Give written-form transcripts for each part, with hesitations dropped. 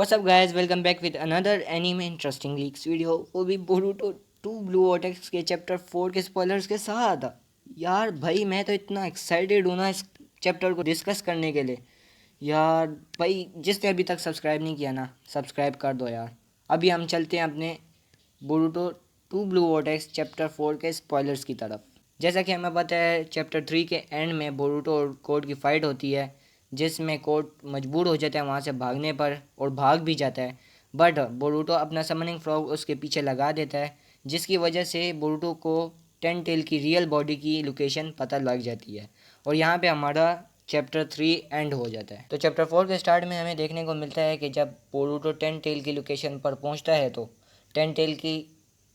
What's up guys, welcome back with another anime interesting leaks video, वो भी Boruto 2 blue vortex के chapter 4 के spoilers के साथ। यार भाई मैं तो इतना एक्साइटेड हूँ ना इस चैप्टर को डिस्कस करने के लिए। यार भाई जिसने अभी तक सब्सक्राइब नहीं किया ना, सब्सक्राइब कर दो यार। अभी हम चलते हैं अपने बोरूटो 2 ब्लू वॉटेक्स चैप्टर 4 के स्पॉयलर्स की तरफ। जैसा कि हमें पता है चैप्टर 3 के एंड में बोरूटो और कोड की फ़ाइट होती है, जिसमें कोड मजबूर हो जाता है वहाँ से भागने पर और भाग भी जाता है। बट बोरूटो अपना समनिंग फ्रॉग उसके पीछे लगा देता है, जिसकी वजह से बोरूटो को टेन टेल की रियल बॉडी की लोकेशन पता लग जाती है। और यहाँ पे हमारा चैप्टर 3 एंड हो जाता है। तो चैप्टर 4 के स्टार्ट में हमें देखने को मिलता है कि जब बोरूटो टेन टेल की लोकेशन पर पहुँचता है तो टेन टेल की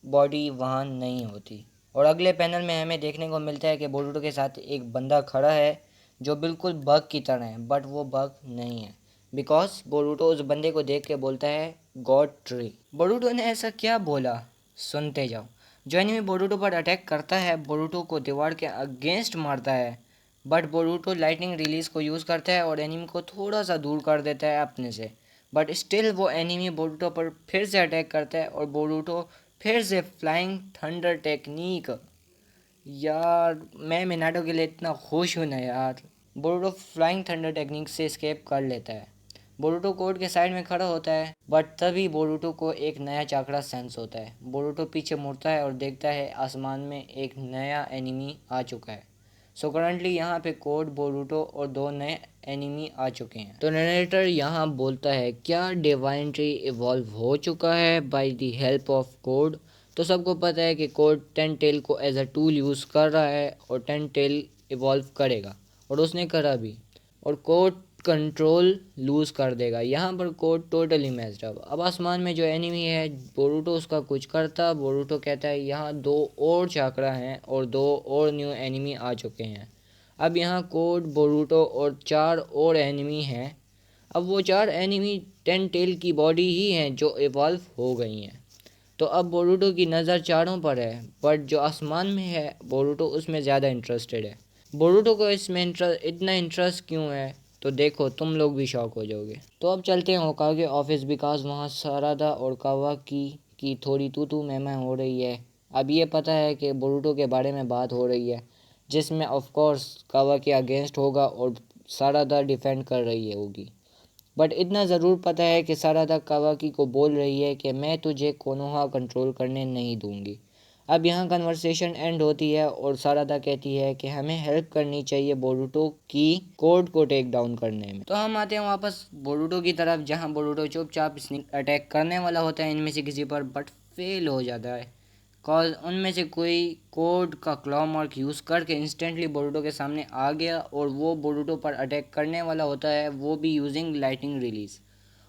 बॉडी वहाँ नहीं होती। और अगले पैनल में हमें देखने को मिलता है कि बोरूटो के साथ एक बंदा खड़ा है जो बिल्कुल बग की तरह है, बट वो बग नहीं है। बिकॉज बोरूटो उस बंदे को देख के बोलता है गॉड ट्री। बोरूटो ने ऐसा क्या बोला, सुनते जाओ। जो एनिमी बोरूटो पर अटैक करता है बोरूटो को दीवार के अगेंस्ट मारता है, बट बोरूटो लाइटनिंग रिलीज को यूज़ करता है और एनिमी को थोड़ा सा दूर कर देता है अपने से। बट स्टिल वो एनिमी बोरूटो पर फिर से अटैक करता है और बोरूटो फिर से फ्लाइंग थंडर टेक्निक। यार मैं मिनाटो के लिए इतना खुश हूँ ना यार। बोरूटो फ्लाइंग थंडर टेक्निक से स्केप कर लेता है। बोरूटो कोर्ट के साइड में खड़ा होता है, बट तभी बोरूटो को एक नया चाकड़ा सेंस होता है। बोरूटो पीछे मुड़ता है और देखता है आसमान में एक नया एनिमी आ चुका है। सो करंटली यहाँ पे कोड बोरूटो और दो नए एनिमी आ चुके हैं। तो नरेटर यहाँ बोलता है क्या डिवाइन ट्री इवॉल्व हो चुका है by the help of code. तो सबको पता है कि कोड टेन टेल को एज अ टूल यूज़ कर रहा है और टेन टेल इवॉल्व करेगा, और उसने करा भी। और कोड कंट्रोल लूज़ कर देगा। यहाँ पर कोड टोटली मैच्ड अप। अब आसमान में जो एनिमी है बोरूटो उसका कुछ करता, बोरूटो कहता है यहाँ दो और चाकरा हैं और दो और न्यू एनिमी आ चुके हैं। अब यहाँ कोड बोरूटो और चार और एनिमी हैं। अब वो चार एनिमी टेन टेल की बॉडी ही हैं जो इवॉल्व हो गई हैं। तो अब बोरूटो की नज़र चारों पर है, बट जो आसमान में है बोरूटो उसमें ज़्यादा इंटरेस्टेड है। बोरूटो को इसमें इतना इंटरेस्ट क्यों है, तो देखो तुम लोग भी शॉक हो जाओगे। तो अब चलते हैं होकागे ऑफिस, बिकॉज वहाँ सारादा और कावाकी की थोड़ी तू तू मैं हो रही है। अब ये पता है कि बोरूटो के बारे में बात हो रही है, जिसमें ऑफ कोर्स कावाकी अगेंस्ट होगा और सारादा डिफेंड कर रही है होगी। बट इतना ज़रूर पता है कि सारादा कावाकी को बोल रही है कि मैं तुझे कोनोहा कंट्रोल करने नहीं दूंगी। अब यहाँ कन्वर्सेशन एंड होती है और सारादा कहती है कि हमें हेल्प करनी चाहिए बोरूटो की कोड को टेक डाउन करने में। तो हम आते हैं वापस बोरूटो की तरफ, जहाँ बोरूटो चुपचाप स्नीक अटैक करने वाला होता है इनमें से किसी पर, बट फेल हो जाता है। कॉज उनमें से कोई कोड का क्लॉ मार्क यूज़ करके इंस्टेंटली बोरूटो के सामने आ गया और वो बोरूटो पर अटैक करने वाला होता है, वो भी यूजिंग लाइटनिंग रिलीज।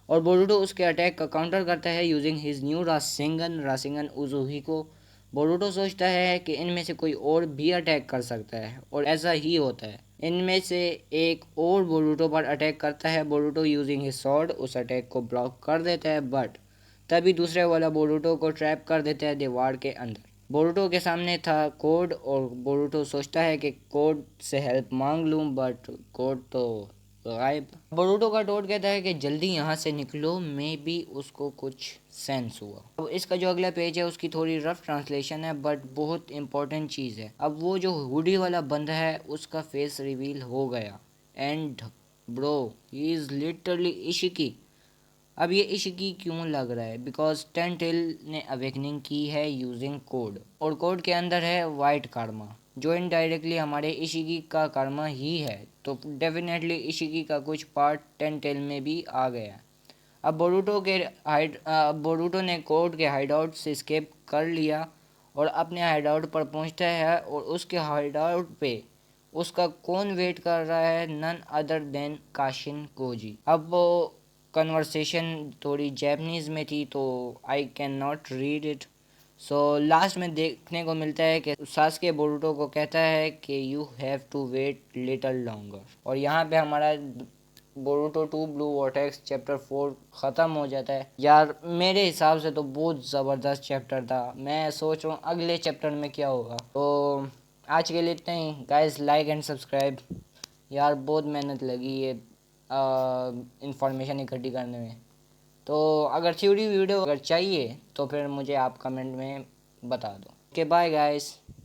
और बोरूटो उसके अटैक का काउंटर करता है using his new Rasengan Rasengan Uzuhiko. Boruto सोचता है कि इनमें से कोई और भी अटैक कर सकता है, और ऐसा ही होता है। इनमें से एक और बोरूटो पर अटैक करता है। बोरूटो यूजिंग हिज स्वॉर्ड उस अटैक को ब्लॉक कर देता है, बट तभी दूसरे वाला बोरूटो को ट्रैप कर देता है दीवार के अंदर। बोरूटो के सामने था कोड और बोरूटो सोचता है कि कोड से हेल्प मांग लूं, बट कोड तो गायब। बोरूटो का टोड कहता है कि जल्दी यहाँ से निकलो, मे बी उसको कुछ सेंस हुआ। अब इसका जो अगला पेज है उसकी थोड़ी रफ ट्रांसलेशन है, बट बहुत इंपॉर्टेंट चीज़ है। अब वो जो हुडी वाला बंदा है उसका फेस रिवील हो गया, and bro he is literally Ishiki. अब ये इशिकी क्यों लग रहा है, बिकॉज टेन टेल ने अवेकनिंग की है यूजिंग कोड, और कोड के अंदर है वाइट कार्मा, जो इनडायरेक्टली हमारे इशिकी का कार्मा ही है। तो डेफिनेटली इशिकी का कुछ पार्ट टेन टेल में भी आ गया। अब बोरूटो ने कोड के हाइडआउट से स्केप कर लिया और अपने हाइडआउट पर पहुंचता है, और उसके हाइडआउट पे उसका कौन वेट कर रहा है, none other than Kashin Koji. अब वो कन्वर्सेशन थोड़ी जैपनीज़ में थी तो I can not read it. So last में देखने को मिलता है कि सास्के बोरूटो को कहता है कि you have to wait little longer. और यहाँ पे हमारा बोरूटो 2 ब्लू वॉटेक्स चैप्टर 4 ख़त्म हो जाता है। यार मेरे हिसाब से तो बहुत ज़बरदस्त चैप्टर था। मैं सोच रहा हूँ अगले चैप्टर में क्या होगा। तो आज के लिए इतना ही गाइस, लाइक एंड सब्सक्राइब। यार बहुत मेहनत लगी ये इंफॉर्मेशन इकट्ठी करने में। तो अगर थ्योरी वीडियो अगर चाहिए तो फिर मुझे आप कमेंट में बता दो। Okay bye guys.